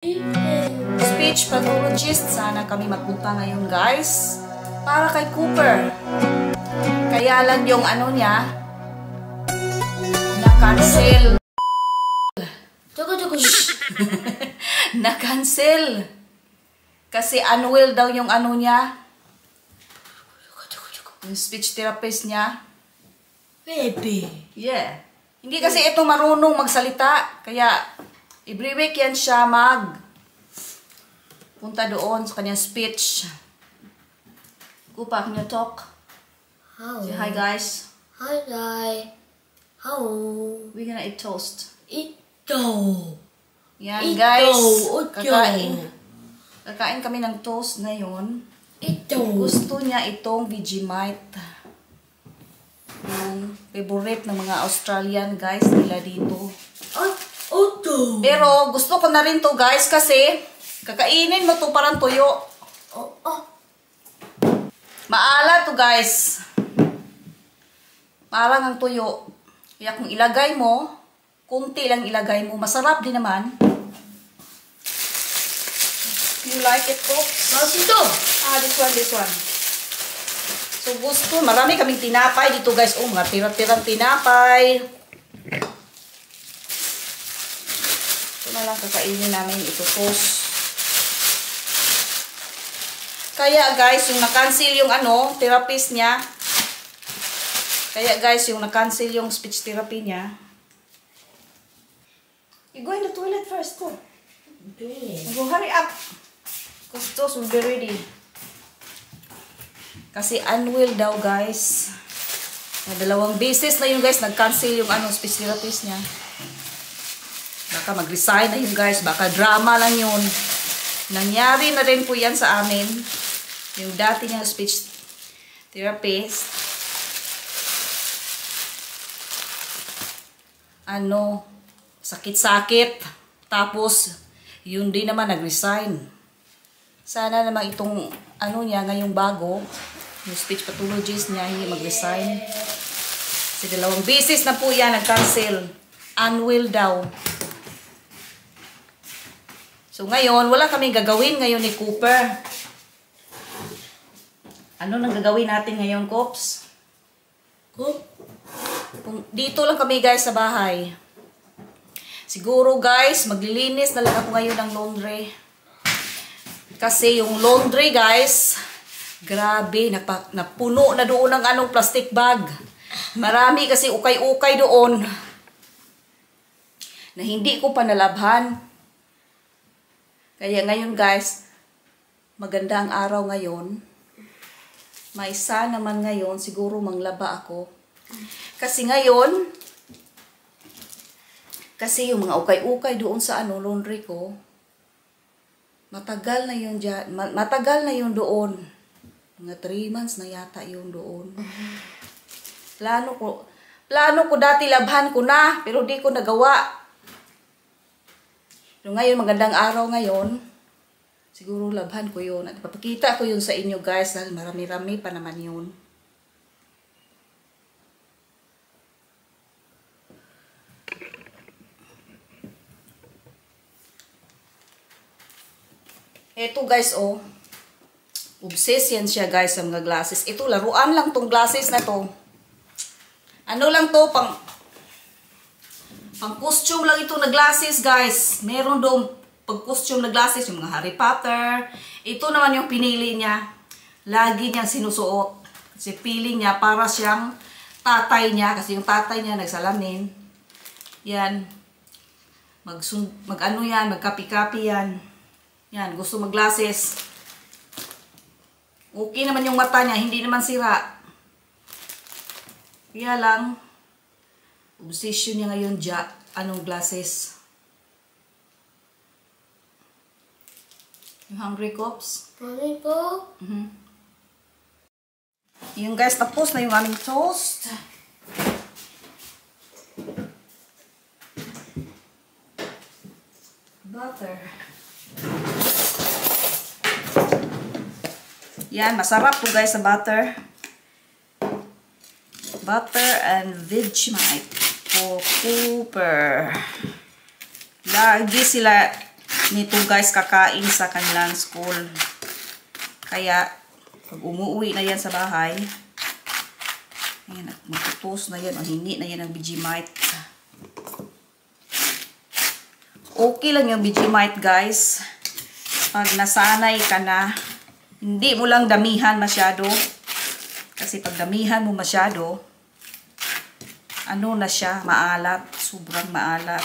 Speech pathologist, sana kami magpunta ngayon guys para kay Cooper. Kaya lang yung ano niya na-cancel. Na-cancel. Kasi unwell daw yung ano niya. Yung speech therapist niya. Baby. Yeah. Hindi kasi ito marunong magsalita. Kaya every week yan siya punta doon sa kanyang speech. Kupa, can you talk? How? Say hi guys. Hi, guys. How? We're gonna eat toast. Ito. Yan Ito. guys. Ocho. Kakain kami ng toast ngayon. Ito. Gusto niya itong Vegemite. Yung favorite ng mga Australian guys nila dito. Oto. Pero gusto ko na rin to guys kasi kakainin mo to parang tuyo. Maalat to guys. Parang ang tuyo. Kaya kung ilagay mo, kunti lang ilagay mo, masarap din naman. You like it po? How's ito? This one. So gusto, marami kaming tinapay dito guys. Oh, mga tira-tirang tinapay. Ito na lang kakainin namin ito toast. Kaya guys, yung na-cancel yung ano, therapist niya. Kaya guys, yung na-cancel yung speech therapy niya. You go in the toilet first, go. Okay. Go, hurry up. Because those will be ready. Kasi unwell daw guys. Dalawang beses na yun guys, nag-cancel yung ano, speech therapist niya. Baka mag-resign na yun guys, baka drama lang yun. Nangyari na rin po yan sa amin. Yung dati niyang speech therapist. Ano, sakit-sakit. Tapos, yun din naman nag-resign. Sana naman itong ano niya, ngayong bago, yung speech pathologist niya, hindi mag-resign. Kasi dalawang beses na po yan, nag-cancel. Unwell daw. So ngayon, wala kaming gagawin ngayon ni Cooper. Ano nang gagawin natin ngayon, Cops? Dito lang kami guys sa bahay. Siguro guys, maglilinis na lang ako ngayon ng laundry. Kasi yung laundry guys, grabe, napuno na doon ng anong plastic bag. Marami kasi ukay-ukay doon. Na hindi ko pa nalabhan. Kaya ngayon guys, maganda ang araw ngayon. May isa naman ngayon, siguro manglaba ako. Kasi ngayon, kasi yung mga ukay-ukay doon sa ano, laundry ko, matagal na yun dyan, matagal na yun doon. Mga 3 months na yata yun doon. Plano ko dati labhan ko na, pero di ko nagawa. So ngayon, magandang araw ngayon, siguro labhan ko yun. At papakita ko yun sa inyo guys, dahil marami-rami pa naman yun. Ito guys, oh. Obsessed yan siya guys sa mga glasses. Ito, laruan lang tong glasses na to. Ano lang to, pang costume lang ito na glasses guys. Meron doon pag costume na glasses, yung mga Harry Potter. Ito naman yung pinili niya. Lagi niyang sinusuot. Kasi feeling niya para siyang tatay niya. Kasi yung tatay niya nagsalamin. Yan. Mag-ano yan, magkapi-kapi yan. Yan, gusto mag-glasses. Okay naman yung mata niya, hindi naman sira. Kaya lang, obsession niya ngayon anong glasses. You hungry, Cops? Hungry po? Yung guys, tapos na yung aming toast. Butter. Yan, masarap po guys sa butter. Butter and Vegemite for Cooper. Lagi sila nito guys kakain sa kanilang school. Kaya, pag umuwi na yan sa bahay, ayan, matutos na yan, o hingi na yan ng Vegemite. Okay lang yung Vegemite guys. Pag nasanay ka na, hindi mo lang damihan masyado. Kasi pag damihan mo masyado, ano na siya, maalat, sobrang maalat.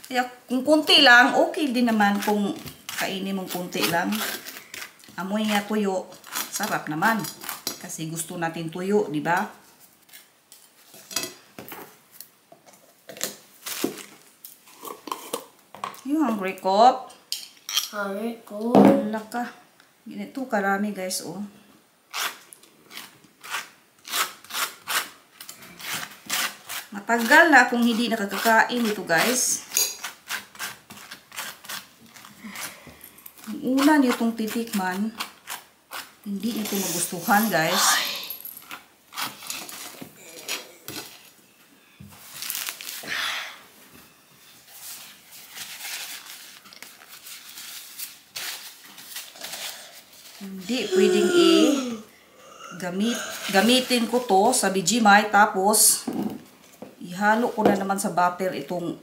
Kaya kung kunti lang, okay din naman kung kainin mong kunti lang. Amoy nga tuyo, sarap naman. Kasi gusto natin tuyo, di ba? You hungry, Kop? Hungry ko. Wala ka. Ganito karami, guys, oh. Matagal na akong hindi nakakakain ito, guys. Ang una niyo itong titikman, hindi niyo ito magustuhan, guys. Hindi pwedeng gamitin ko to sa Vegemite, tapos ihalo ko na naman sa butter itong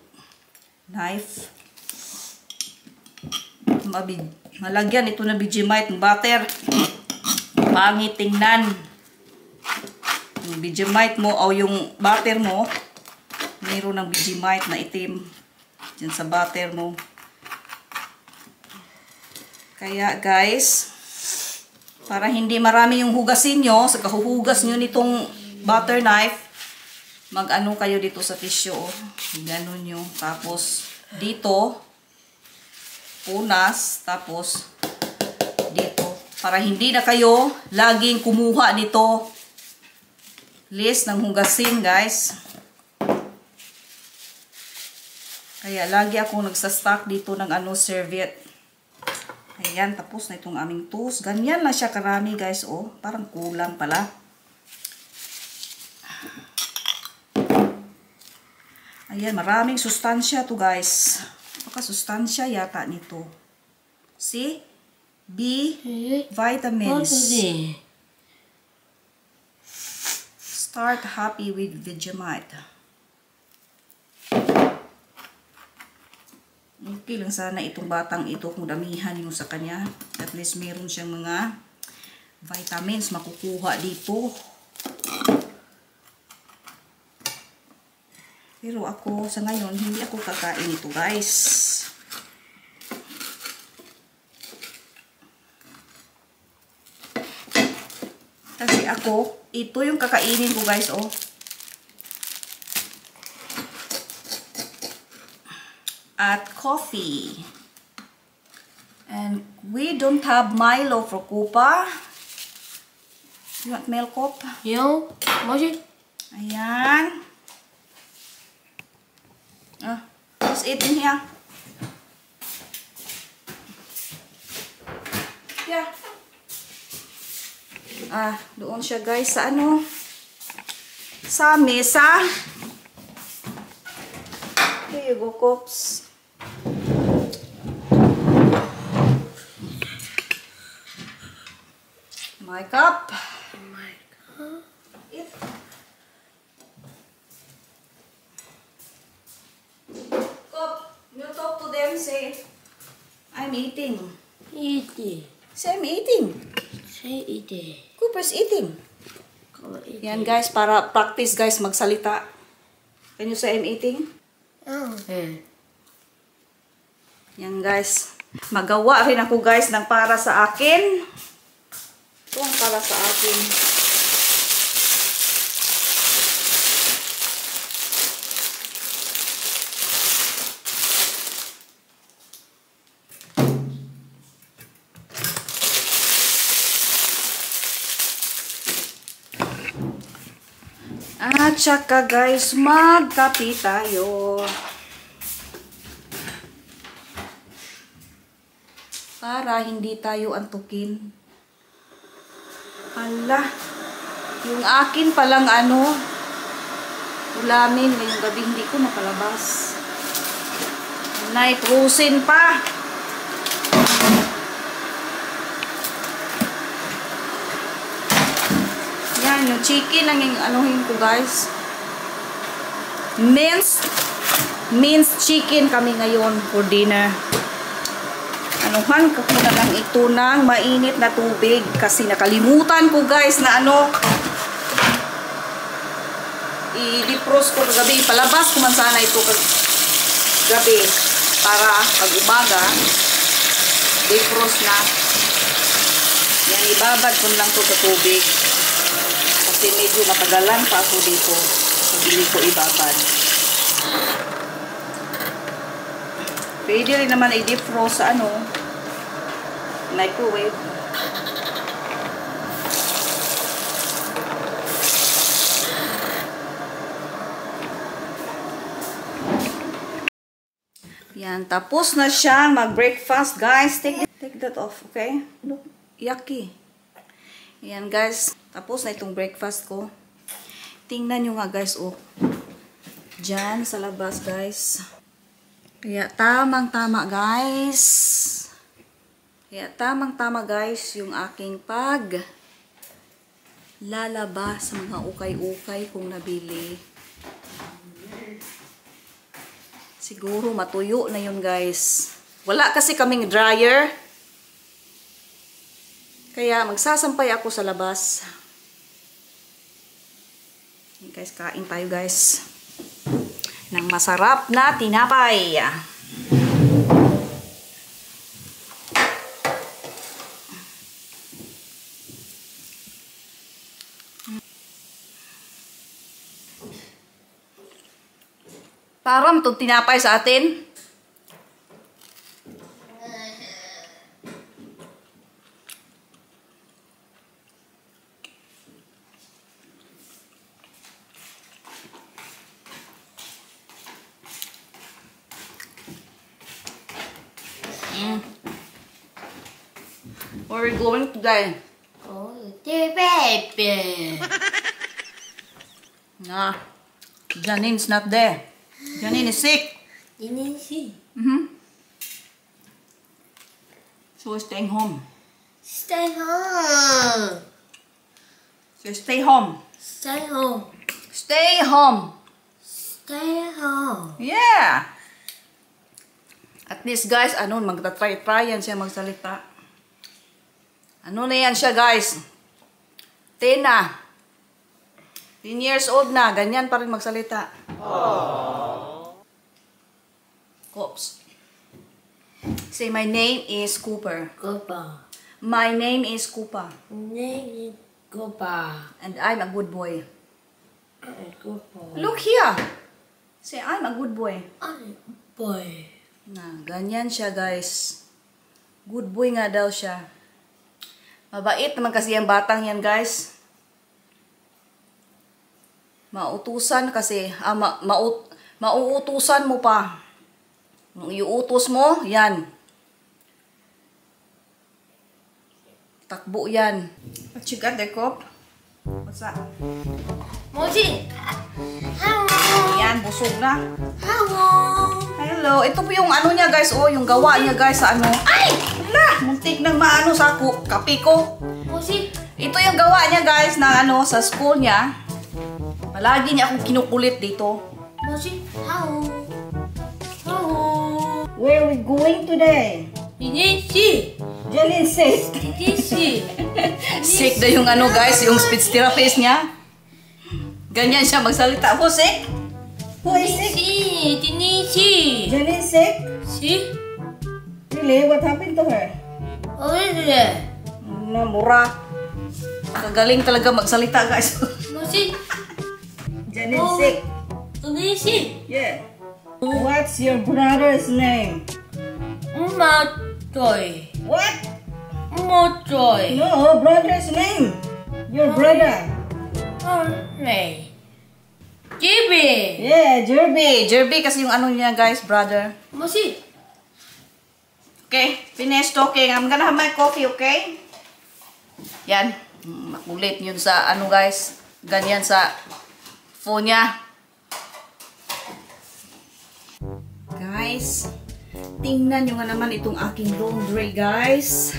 knife. Malagyan ito ng Vegemite ng butter. Pangit tingnan. Yung Vegemite mo o yung butter mo, mayroon ng Vegemite na itim dyan sa butter mo. Kaya guys, para hindi marami yung hugasin nyo, sa kahuhugas nyo nitong butter knife, mag-ano kayo dito sa tissue, oh. Ganon nyo. Tapos, dito, punas, tapos, dito. Para hindi na kayo laging kumuha nito. List ng hugasin, guys. Kaya, lagi ako nagsastock dito ng serviette. Ayan, tapos na itong aming toast. Ganyan lang siya karami, guys, oh. Parang kulang pala. Ayan, maraming sustansya to, guys. Napaka-sustansya yata nito. See? B vitamins. Start happy with Vegemite. Okay lang sana itong batang ito kung damihan yung sa kanya. At least meron siyang mga vitamins makukuha dito. Pero ako sa ngayon, hindi ako kakain ito, guys. Kasi ako, ito yung kakainin ko, guys, oh. At coffee. And we don't have Milo for Kupa. You want milk, Kop? Yo, Moji. Ayan. Just eat in here. Yeah. Doon siya, guys, sa ano? Sa mesa. Here you go, Kops. My cup. My God. Eat. Kop, you talk to them, say, I'm eating. Eating. Say, I'm eating. Say eating. Cooper's eating. Go eating. Yan, guys, para practice, guys, magsalita. Can you say I'm eating? Oh. Yan, guys. Magawa rin ako, guys, ng para sa akin. Ito ang para sa akin. At saka, guys, magkape tayo. Para hindi tayo antukin. Hala, yung akin palang ulamin ngayong gabi, hindi ko napalabas. Night rosin pa. chicken ang yung anuhin ko, guys. Minced chicken kami ngayon for dinner. Anuhan ko na lang ito ng mainit na tubig kasi nakalimutan ko, guys, na i-defrost ko kagabi. Palabas ko man sana ito kagabi para pag umaga defrost na. Yan, ibabad ko lang to sa tubig kasi medyo matagalan pa ako dito. Hindi ko ibabad. Pwede rin naman i-defrost sa microwave. Yan, tapos na siyang mag-breakfast, guys. Take that off, okay? Look, yucky. Yan, guys. Tapos na itong breakfast ko. Tingnan nyo nga, guys, oh. Diyan sa labas, guys. Kaya tamang-tama, guys. Yung aking lalaba sa mga ukay-ukay kong nabili. Siguro matuyo na yun, guys. Wala kasi kaming dryer. Kaya magsasampay ako sa labas. Guys, kain tayo, guys. Ng masarap na tinapay. Parang itong tinapay sa atin. Where are we going today? Oh, the baby. Nah, Janine's not there. Janine is sick. So we're staying home. Stay home. So stay home. Stay home. Stay home. Stay home. Yeah. At least, guys, magta-try yan siya magsalita. Ano na yan siya, guys? 10 na. 10 years old na. Ganyan pa rin magsalita. Cops. Say, my name is Cooper. Cooper. My name is Cooper. Name is Cooper. And I'm a good boy. Cooper. Look here. Say, I'm a good boy. I'm boy. Na, ganyan siya, guys. Good boy nga daw siya. Mabait naman kasi ang batang yan, guys. Mautusan kasi, mauutusan mo pa. Nung iuutos mo, yan. Takbo yan. What you got there, Cop? What's that? Moji. Hello. Yan, busog na. Hello. Hello. Ito po yung niya, guys. Oh, yung gawa niya, guys, sa Ay! Wala! Muntik nang sa kape ko. Moji. Ito yung gawa niya, guys, na sa school niya. Palagi niya akong kinukulit dito. Moji. Hello. Hello. Where are we going today? Ninichi. Jalin sick. Ninichi. Sick na yung guys, yung speech therapist niya. Ganyan siya magsalita. Who's sick? Who is sick? Ninichi. Jalin sick? Si? Really? What happened to her? Oh, really? Mura. Kagaling talaga magsalita, guys. Moji. Jalin sick. Ninichi. Yeah. What's your brother's name? Motoy. What? Motoy. No, brother's name. Your brother. Only. Jimmy. Yeah, Jerby. Jerby kasi yung niya, guys, brother. Moji. Okay, finish talking. I'm gonna have my coffee, okay? Yan. Makulit yun sa guys. Ganyan sa phone niya. Guys, tingnan nyo nga naman itong aking laundry, guys.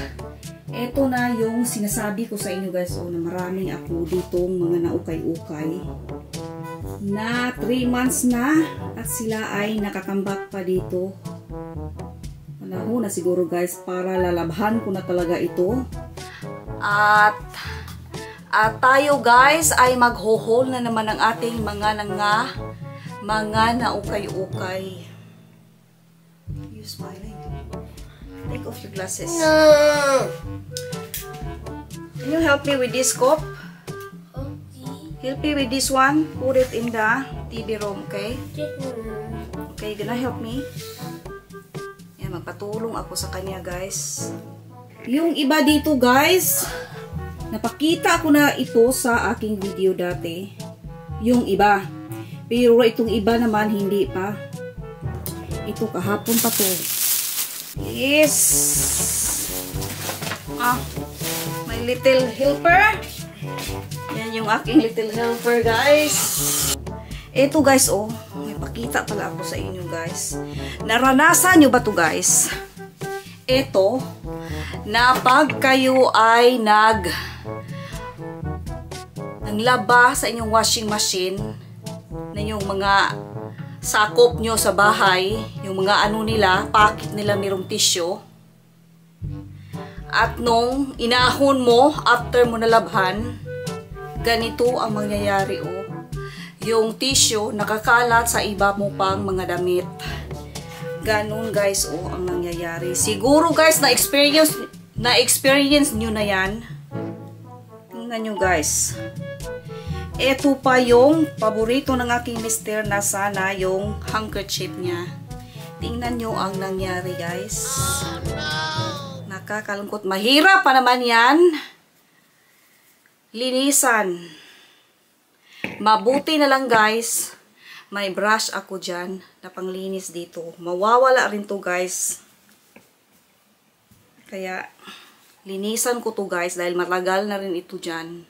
Ito na yung sinasabi ko sa inyo guys, na maraming ako ditong mga naukay-ukay na 3 months na at sila ay nakakambak pa dito. Panahon na siguro guys para lalabhan ko na talaga ito. At tayo guys ay magho-haul na naman ng ating mga naukay-ukay. You smiling? Take off your glasses. No. Can you help me with this cup? Okay. Help me with this one. Put it in the TV room, okay? Okay, gonna help me? Yan, magpatulong ako sa kanya, guys. Yung iba dito, guys, napakita ko na ito sa aking video dati. Yung iba. Pero itong iba naman, hindi pa. Ito, kahapon pa to. Yes! My little helper. Yan yung aking little helper, guys. Ito, guys, may pakita pala ako sa inyo, guys. Naranasan nyo ba to, guys? Ito, na pag kayo ay naglaba sa inyong washing machine, na yung mga sakop nyo sa bahay, yung mga ano nila, packet nila mayroong tissue. At nung inahon mo, after mo nalabhan, ganito ang mangyayari, yung tissue nakakalat sa iba mo pang mga damit. Ganun guys, ang nangyayari. Siguro guys, na-experience nyo na yan. Tingnan nyo guys. Ito pa yung paborito ng aking mister na sana yung handkerchief niya. Tingnan nyo ang nangyari guys. Nakakalungkot. Mahirap pa naman yan. Linisan. Mabuti na lang guys. May brush ako dyan na panglinis dito. Mawawala rin to guys. Kaya linisan ko to guys dahil matagal na rin ito dyan.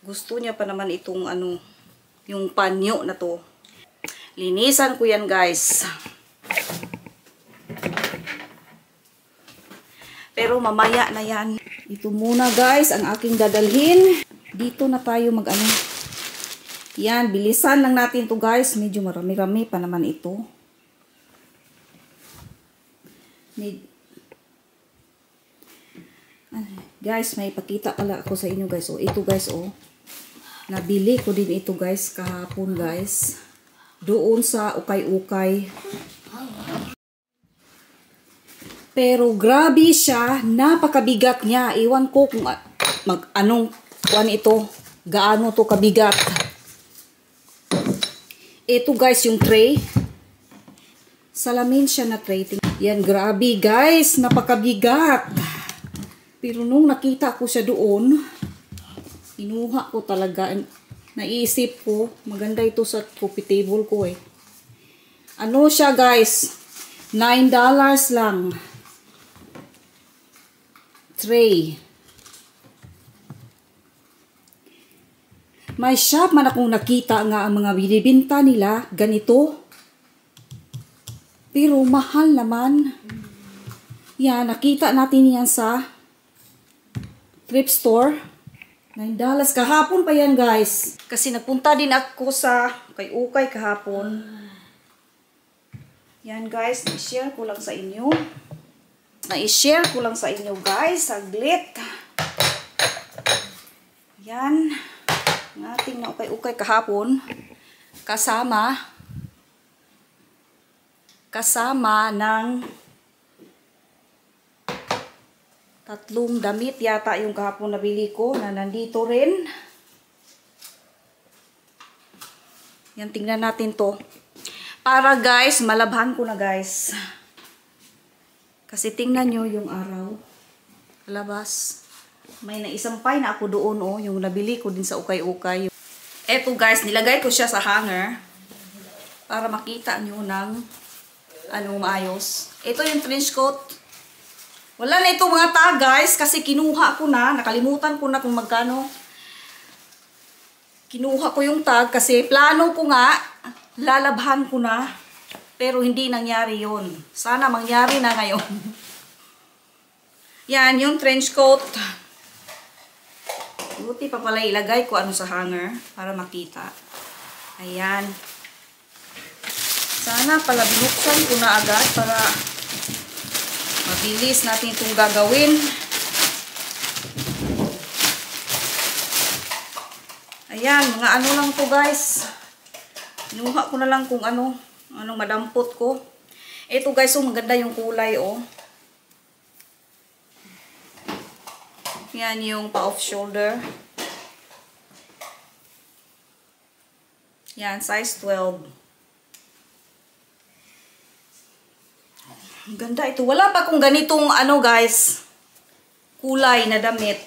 Gusto niya pa naman itong yung panyo na to. Linisan ko yan guys. Pero mamaya na yan. Ito muna guys ang aking dadalhin. Dito na tayo Yan, bilisan lang natin to guys. Medyo marami-rami pa naman ito. Guys, may pakita pala ako sa inyo guys. Ito guys, nabili ko din ito guys kahapon guys. Doon sa ukay-ukay. Pero grabe siya, napakabigat niya. Iwan ko kung gaano to kabigat. Ito guys yung tray. Salamin siya na tray. Yan, grabe guys, napakabigat. Pero nung nakita ko siya doon, kinuha ko talaga. Naisip ko, maganda ito sa coffee table ko Ano siya guys? $9 lang. Tray. May shop man akong nakita nga ang mga binibinta nila ganito. Pero mahal naman. Yan, nakita natin yan sa thrift store. $9 kahapon pa yan guys. Kasi napunta din ako sa ukay-ukay kahapon. Yan guys, na-share ko lang sa inyo. Guys, saglit. Yan. Ang ating na ukay-ukay kahapon. Kasama ng 3 damit yata yung kahapon nabili ko na nandito rin. Yan, tingnan natin to. Para guys, malabhan ko na guys. Kasi tingnan nyo yung araw. Labas. May naisampay na ako doon yung nabili ko din sa ukay-ukay. Eto guys, nilagay ko siya sa hanger. Para makita nyo ng maayos. Ito yung trench coat. Wala na ito mga tag guys kasi kinuha ko na. Nakalimutan ko na kung magkano. Kinuha ko yung tag kasi plano ko nga. Lalabhan ko na. Pero hindi nangyari yun. Sana mangyari na ngayon. Yan, yung trench coat. Buti pa pala ilagay ko ano sa hanger para makita. Ayan. Sana pala binuksan ko na agad para mabilis natin itong gagawin. Ayan, mga ano lang to guys. Kinuha ko na lang kung anong madampot ko. Ito guys, oh, maganda yung kulay, oh. Yan yung pa-off shoulder. Yan, size 12. Ang ganda ito. Wala pa akong ganitong ano guys, kulay na damit.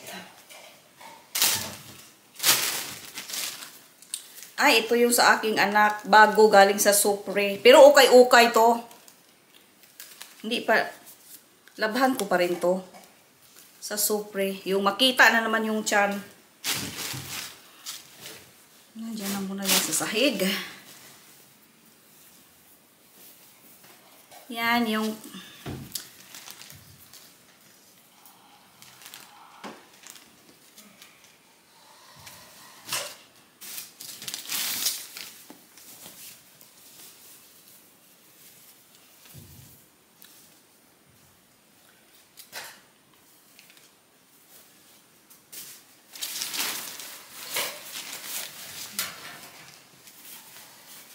Ay, ito yung sa aking anak. Bago galing sa Supre. Pero ukay-ukay to. Hindi pa. Labhan ko pa rin to. Sa Supre. Yung makita na naman yung tiyan. Nandiyan na muna yan sa sahig. Yan yung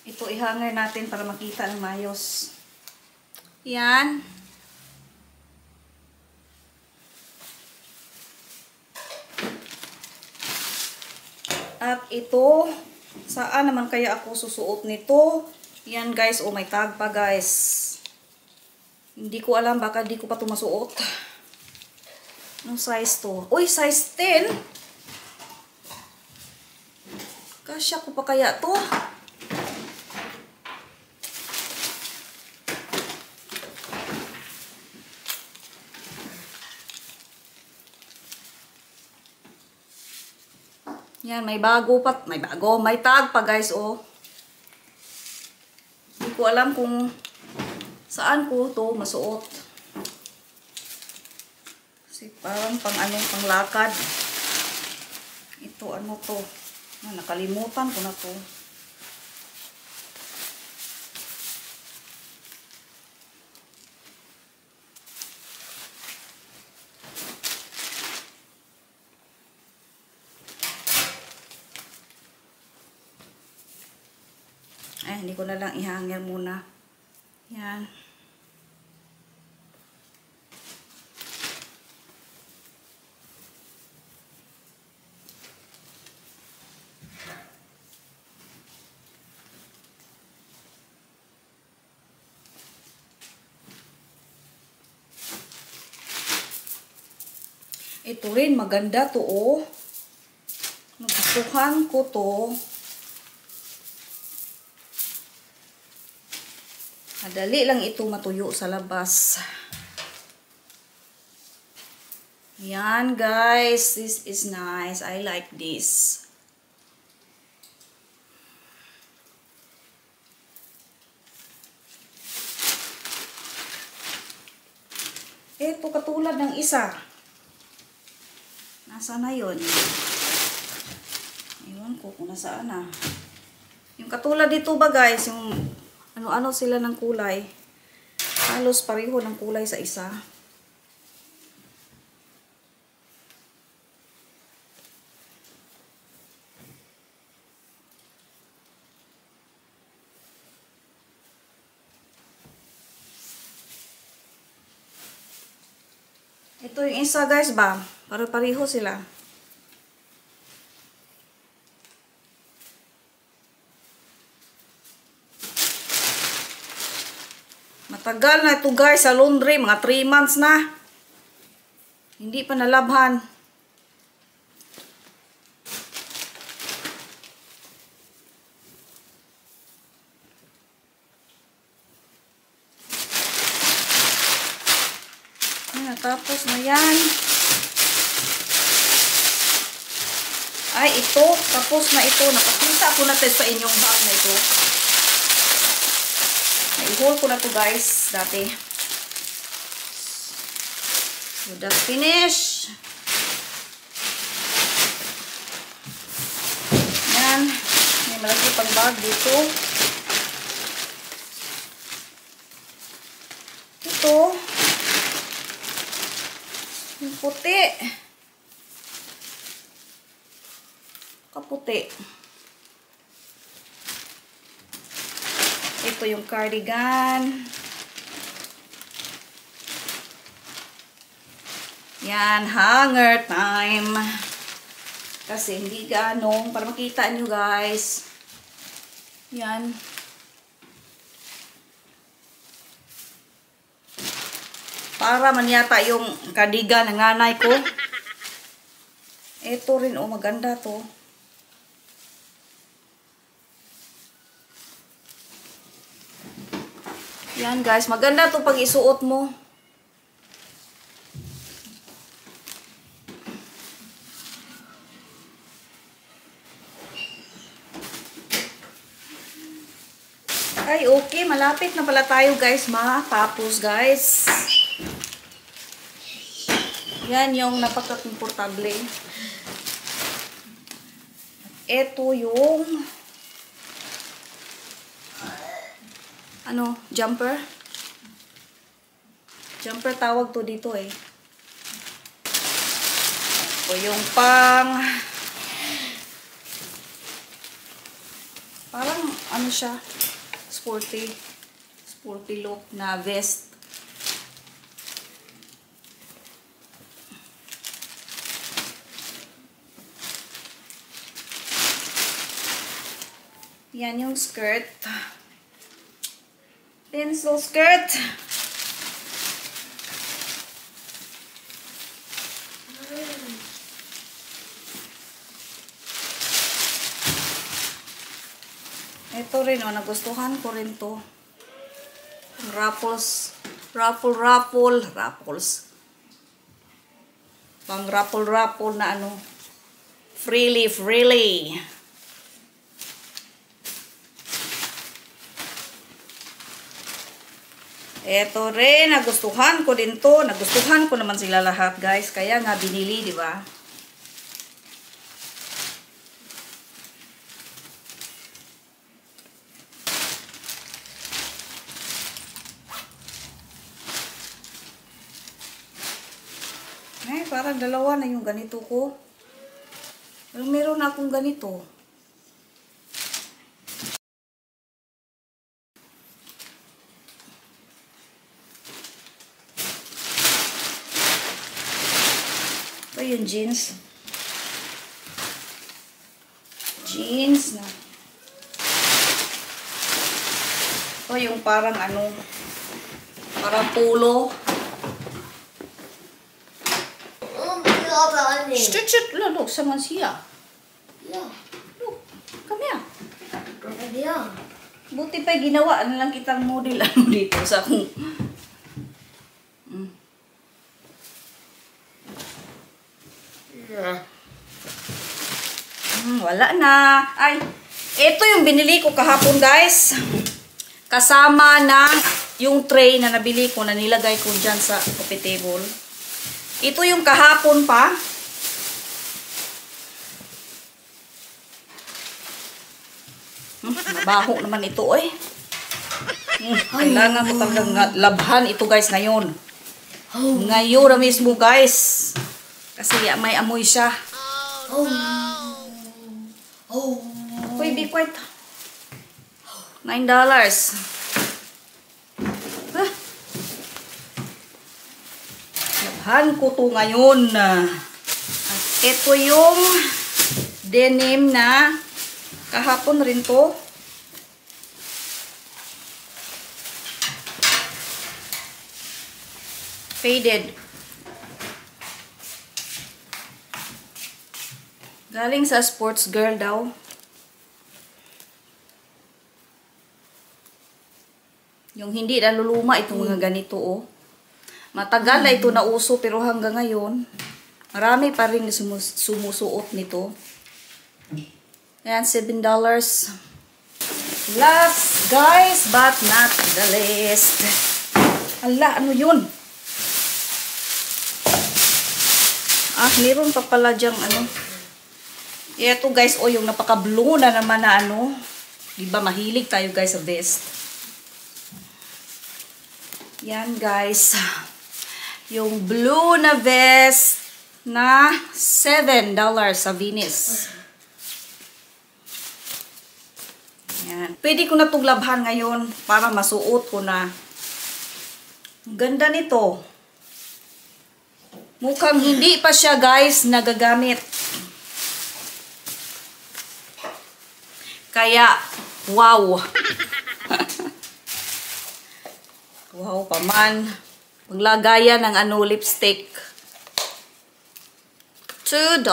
ito ihanger natin para makita ng mayos. Yan. At ito, saan naman kaya ako susuot nito? Yan guys, oh may tag pa guys. Hindi ko alam, baka di ko pa ito masuot. Anong size to? Uy, size 10? Kasya ko pa kaya to? Yan, may bago pa, may tag pa guys, oh. Hindi ko alam kung saan ko to masuot. Kasi parang pang lakad. Ito, ano to? Nakalimutan ko na to. Ay, hindi ko na lang ihanger muna. Yan. Ito rin, maganda to, oh. Nagustuhan ko to. Madali lang ito matuyo sa labas. Yan guys, this is nice. I like this. Ito katulad ng isa. Nasaan na yun? Ewan ko kung nasaan na. Yung katulad dito ba guys, yung ano-ano sila ng kulay. Halos pareho ng kulay sa isa. Ito yung isa guys ba? Pareho sila. Matagal na ito guys sa laundry. Mga 3 months na. Hindi pa nalabhan. Tapos na yan. Ay, ito. Tapos na ito. Napakita ko na sa inyong bag na ito. Nai-haul ko na to guys. Dati. So that's finish. Yan. May malaki pang bag dito. Ito. Yung puti. Kaputi. Ito yung cardigan. Yan, hanger time. Kasi hindi ganong, para makita nyo guys. Yan. Para man yata yung cardigan ng nanay ko. Ito rin, oh, maganda to. Yan guys, maganda to pag isuot mo. Ay, okay. Malapit na pala tayo guys, matapos guys. Yan yung napaka-komportable. Ito yung jumper. Jumper tawag to dito eh. Ito yung parang siya, sporty look na vest. Yan yung skirt. Pencil skirt. Ito rin, nagustuhan ko rin to. Ruffles. Ruffles. Pang ruffle na frilly. Ito rin, nagustuhan ko din to. Nagustuhan ko naman sila lahat, guys. Kaya nga binili, di ba? Parang dalawa na yung ganito ko. Pero meron na akong ganito. Ito yung jeans. Jeans na. Ito yung parang parang polo. Shit, look, someone's here. Yeah. Look, come here. Yeah. Buti pa ginawa na lang kitang model dito sa akong. Wala na. Ay, ito yung binili ko kahapon, guys. Kasama ng yung tray na nabili ko na nilagay ko dyan sa coffee table. Ito yung kahapon pa. Mabaho naman ito eh. Kailangan ko talagang labhan ito guys ngayon. Ngayon na mismo guys. Kasi may amoy siya. Uy, be quiet. $9. Labhan ko to ngayon. At ito yung denim na kahapon rin to. Faded. Galing sa sports girl daw. Yung hindi naluluma itong mga ganito oh. Matagal na ito nauso pero hanggang ngayon marami pa rin sumusuot nito. Ayan, $7. Last, guys, but not the least. Ala, ano yun? Meron pa pala dyang ano. Ito guys, yung napaka-blue na naman na ano. Diba, mahilig tayo guys sa vest. Yan guys. Yung blue na vest na $7 sa Venice. Yan. Pwede ko na itong labhan ngayon para masuot ko na. Ang ganda nito. Mukhang hindi pa siya guys nagagamit. Kaya, wow. Wow pa man. Maglagayan ng ano, lipstick. $2.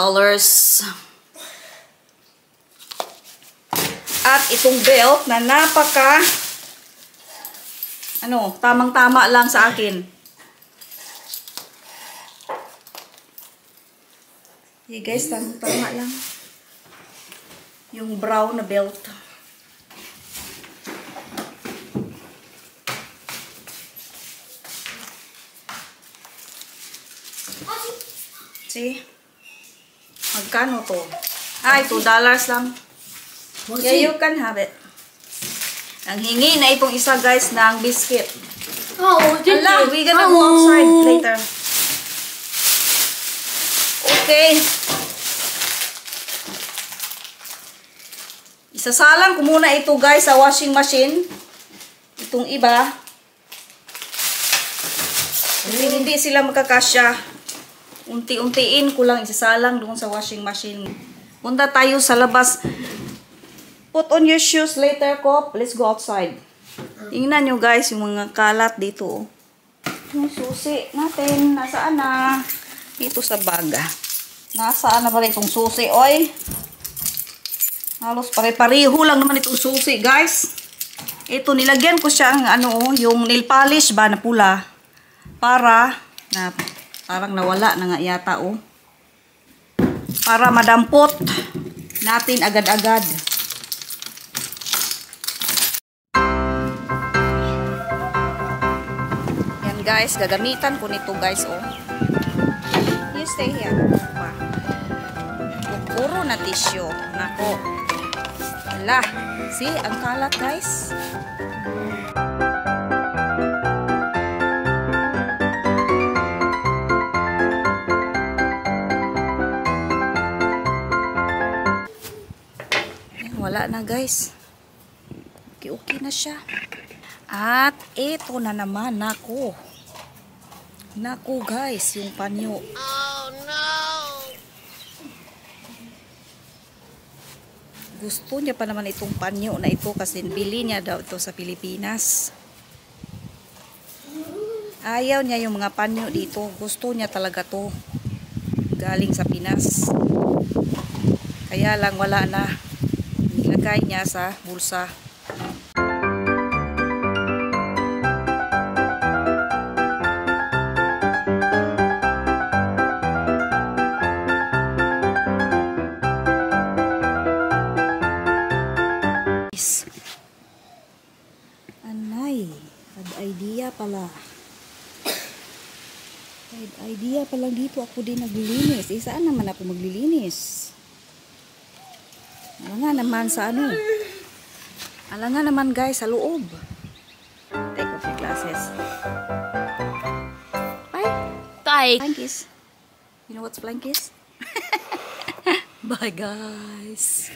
At itong belt na napaka ano, tamang-tama lang sa akin. Hey guys, tamang-tama lang. Yung brown na belt. See? Magkano to? Ay, $2 lang. Yeah, you can have it. Ang hingi na itong isa guys ng biscuit. Oh, Ala, we gonna go outside later. Okay. Isasalang ko muna ito guys sa washing machine. Itong iba. Hindi sila magkakasya. Unti-untiin ko lang isasalang doon sa washing machine. Punta tayo sa labas. Put on your shoes later, Kop. Let's go outside. Tingnan nyo guys yung mga kalat dito. Yung susi natin. Nasaan na? Dito sa baga. Nasaan na ba itong susi, oy? Halos pare-pareho lang naman itong susi, guys. Ito, nilagyan ko siya ang ano, yung nail polish ba na pula. Para, parang nawala na nga yata, oh. Para madampot natin agad-agad. Yan, guys. Gagamitan ko nito, guys, oh. You stay here. Puro na tissue. Nako. Wala. See, ang kalat guys. Ayan, wala na guys. Okay na siya. At ito na naman. Nako. Nako guys, yung panyo. Oh no! Gusto niya pa naman itong panyo na ito kasi bili niya daw ito sa Pilipinas. Ayaw niya yung mga panyo dito. Gusto niya talaga to galing sa Pinas. Kaya lang wala na. Nilagay niya sa bulsa. Anay, bad idea pala. Bad idea pala dito ako din naglilinis. Saan naman ako maglilinis? Alangan naman sa ano. Alangan naman guys sa loob. Take off your glasses. Bye. Bye. Flying kiss. You know what's flying kiss? Bye guys.